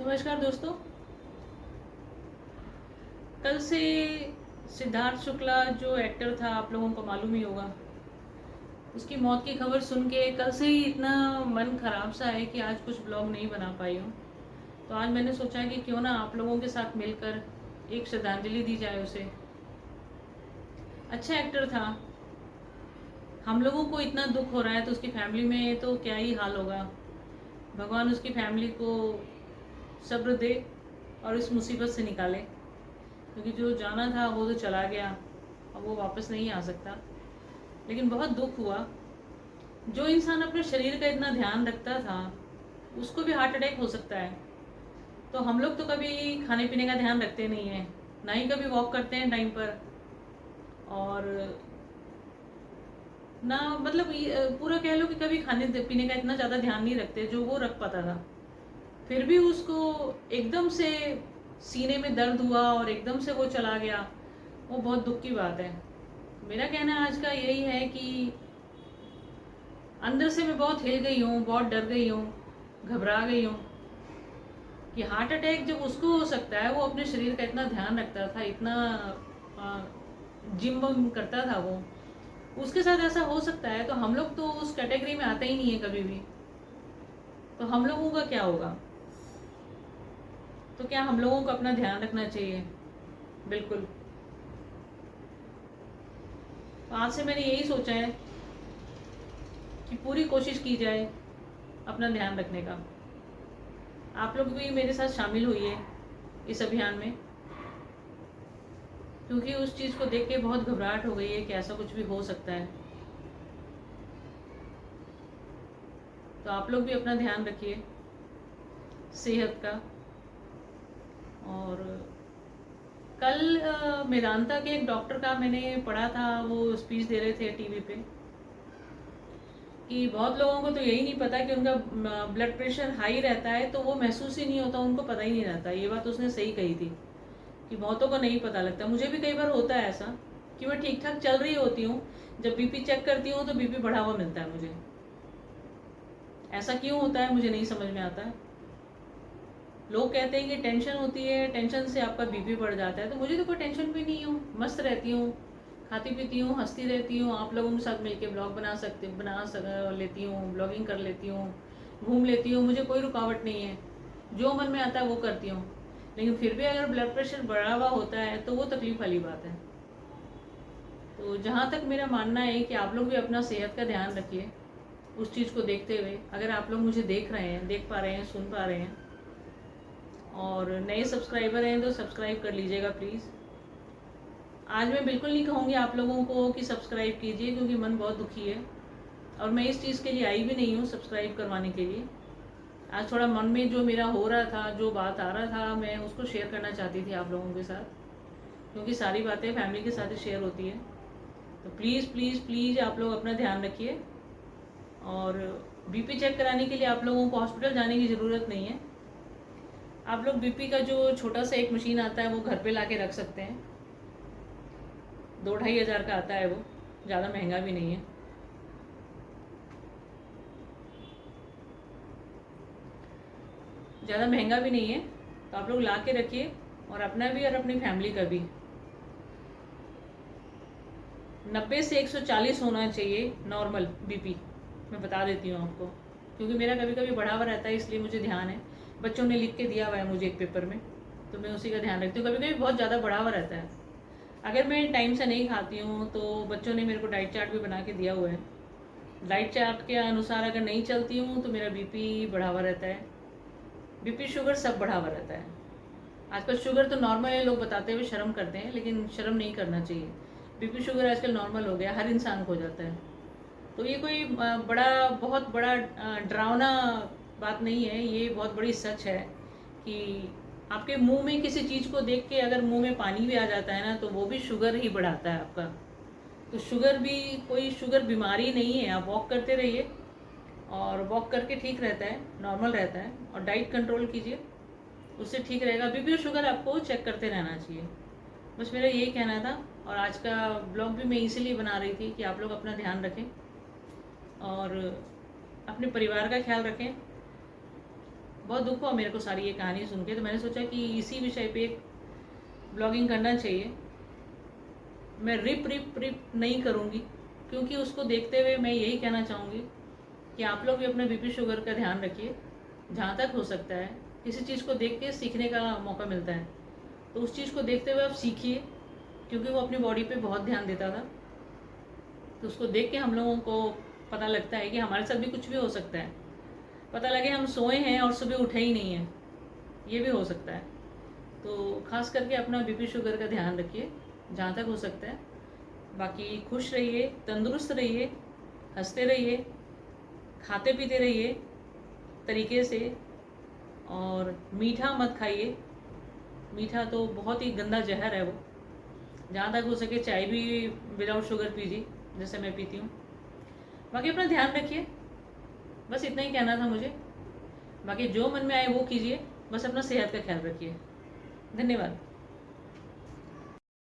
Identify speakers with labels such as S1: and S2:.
S1: नमस्कार दोस्तों। कल से सिद्धार्थ शुक्ला जो एक्टर था, आप लोगों को मालूम ही होगा, उसकी मौत की खबर सुन के कल से ही इतना मन खराब सा है कि आज कुछ ब्लॉग नहीं बना पाई हूँ। तो आज मैंने सोचा कि क्यों ना आप लोगों के साथ मिलकर एक श्रद्धांजलि दी जाए उसे। अच्छा एक्टर था। हम लोगों को इतना दुख हो रहा है तो उसकी फैमिली में तो क्या ही हाल होगा। भगवान उसकी फैमिली को सब्र दे और इस मुसीबत से निकाले, क्योंकि जो जाना था वो तो चला गया, अब वो वापस नहीं आ सकता। लेकिन बहुत दुख हुआ। जो इंसान अपने शरीर का इतना ध्यान रखता था उसको भी हार्ट अटैक हो सकता है। तो हम लोग तो कभी खाने पीने का ध्यान रखते नहीं हैं, ना ही कभी वॉक करते हैं टाइम पर, और ना मतलब पूरा कह लो कि कभी खाने पीने का इतना ज़्यादा ध्यान नहीं रखते जो वो रख पाता था। फिर भी उसको एकदम से सीने में दर्द हुआ और एकदम से वो चला गया। वो बहुत दुख की बात है। मेरा कहना आज का यही है कि अंदर से मैं बहुत हिल गई हूँ, बहुत डर गई हूँ, घबरा गई हूँ कि हार्ट अटैक जब उसको हो सकता है, वो अपने शरीर का इतना ध्यान रखता था, इतना जिम बम करता था वो, उसके साथ ऐसा हो सकता है। तो हम लोग तो उस कैटेगरी में आते ही नहीं है कभी भी। तो हम लोगों का क्या होगा? तो क्या हम लोगों को अपना ध्यान रखना चाहिए? बिल्कुल। तो आज से मैंने यही सोचा है कि पूरी कोशिश की जाए अपना ध्यान रखने का। आप लोग भी मेरे साथ शामिल होइए इस अभियान में, क्योंकि उस चीज़ को देख के बहुत घबराहट हो गई है कि ऐसा कुछ भी हो सकता है। तो आप लोग भी अपना ध्यान रखिए सेहत का। और कल मेदांता के एक डॉक्टर का मैंने पढ़ा था, वो स्पीच दे रहे थे टीवी पे, कि बहुत लोगों को तो यही नहीं पता कि उनका ब्लड प्रेशर हाई रहता है तो वो महसूस ही नहीं होता, उनको पता ही नहीं रहता। ये बात उसने सही कही थी कि बहुतों को नहीं पता लगता। मुझे भी कई बार होता है ऐसा कि मैं ठीक ठाक चल रही होती हूँ, जब बीपी चेक करती हूँ तो बीपी बढ़ा हुआ मिलता है मुझे। ऐसा क्यों होता है मुझे नहीं समझ में आता है। लोग कहते हैं कि टेंशन होती है, टेंशन से आपका बीपी बढ़ जाता है। तो मुझे तो कोई टेंशन भी नहीं हूँ, मस्त रहती हूँ, खाती पीती हूँ, हंसती रहती हूँ। आप लोगों के साथ मिलके ब्लॉग बना लेती हूँ, ब्लॉगिंग कर लेती हूँ, घूम लेती हूँ, मुझे कोई रुकावट नहीं है। जो मन में आता है वो करती हूँ। लेकिन फिर भी अगर ब्लड प्रेशर बढ़ा हुआ होता है तो वो तकलीफ वाली बात है। तो जहाँ तक मेरा मानना है कि आप लोग भी अपना सेहत का ध्यान रखिए उस चीज़ को देखते हुए। अगर आप लोग मुझे देख रहे हैं, देख पा रहे हैं, सुन पा रहे हैं, और नए सब्सक्राइबर हैं तो सब्सक्राइब कर लीजिएगा प्लीज़। आज मैं बिल्कुल नहीं कहूँगी आप लोगों को कि सब्सक्राइब कीजिए, क्योंकि मन बहुत दुखी है और मैं इस चीज़ के लिए आई भी नहीं हूँ सब्सक्राइब करवाने के लिए। आज थोड़ा मन में जो मेरा हो रहा था, जो बात आ रहा था, मैं उसको शेयर करना चाहती थी आप लोगों के साथ, क्योंकि सारी बातें फैमिली के साथ ही शेयर होती है। तो प्लीज़ प्लीज़ प्लीज़ आप लोग अपना ध्यान रखिए। और बीपी चेक कराने के लिए आप लोगों को हॉस्पिटल जाने की ज़रूरत नहीं है। आप लोग बीपी का जो छोटा सा एक मशीन आता है वो घर पे ला के रख सकते हैं। 2-2.5 हज़ार का आता है वो, ज़्यादा महंगा भी नहीं है। ज़्यादा महंगा भी नहीं है। तो आप लोग ला के रखिए, और अपना भी और अपनी फैमिली का भी। 90 से 140 होना चाहिए नॉर्मल बीपी। मैं बता देती हूँ आपको, क्योंकि मेरा कभी कभी बढ़ा हुआ रहता है, इसलिए मुझे ध्यान है। बच्चों ने लिख के दिया हुआ है मुझे एक पेपर में, तो मैं उसी का ध्यान रखती हूँ। कभी कभी बहुत ज़्यादा बढ़ा हुआ रहता है। अगर मैं टाइम से नहीं खाती हूँ तो बच्चों ने मेरे को डाइट चार्ट भी बना के दिया हुआ है। डाइट चार्ट के अनुसार अगर नहीं चलती हूँ तो मेरा बीपी बढ़ा हुआ रहता है। बीपी शुगर सब बढ़ा हुआ रहता है। आजकल शुगर तो नॉर्मल है, लोग बताते हुए शर्म करते हैं, लेकिन शर्म नहीं करना चाहिए। बीपी शुगर आजकल नॉर्मल हो गया, हर इंसान को हो जाता है। तो ये कोई बहुत बड़ा डरावना बात नहीं है, ये बहुत बड़ी सच है कि आपके मुंह में किसी चीज़ को देख के अगर मुंह में पानी भी आ जाता है ना, तो वो भी शुगर ही बढ़ाता है आपका। तो शुगर भी कोई शुगर बीमारी नहीं है। आप वॉक करते रहिए, और वॉक करके ठीक रहता है, नॉर्मल रहता है। और डाइट कंट्रोल कीजिए, उससे ठीक रहेगा। बीपी और शुगर आपको चेक करते रहना चाहिए। बस मेरा यही कहना था। और आज का ब्लॉग भी मैं इसीलिए बना रही थी कि आप लोग अपना ध्यान रखें और अपने परिवार का ख्याल रखें। बहुत दुख हुआ मेरे को सारी ये कहानी सुन के। तो मैंने सोचा कि इसी विषय पे एक ब्लॉगिंग करना चाहिए। मैं रिप नहीं करूँगी, क्योंकि उसको देखते हुए मैं यही कहना चाहूँगी कि आप लोग भी अपने बीपी शुगर का ध्यान रखिए। जहाँ तक हो सकता है किसी चीज़ को देख के सीखने का मौका मिलता है, तो उस चीज़ को देखते हुए आप सीखिए, क्योंकि वो अपनी बॉडी पे बहुत ध्यान देता था। तो उसको देख के हम लोगों को पता लगता है कि हमारे साथ भी कुछ भी हो सकता है। पता लगे हम सोए हैं और सुबह उठे ही नहीं हैं, ये भी हो सकता है। तो ख़ास करके अपना बीपी शुगर का ध्यान रखिए जहाँ तक हो सकता है। बाकी खुश रहिए, तंदुरुस्त रहिए, हंसते रहिए, खाते पीते रहिए तरीके से, और मीठा मत खाइए। मीठा तो बहुत ही गंदा जहर है वो। जहाँ तक हो सके चाय भी विदाउट शुगर पीजिए, जैसे मैं पीती हूँ। बाकी अपना ध्यान रखिए, बस इतना ही कहना था मुझे। बाकी जो मन में आए वो कीजिए, बस अपना सेहत का ख्याल रखिए। धन्यवाद।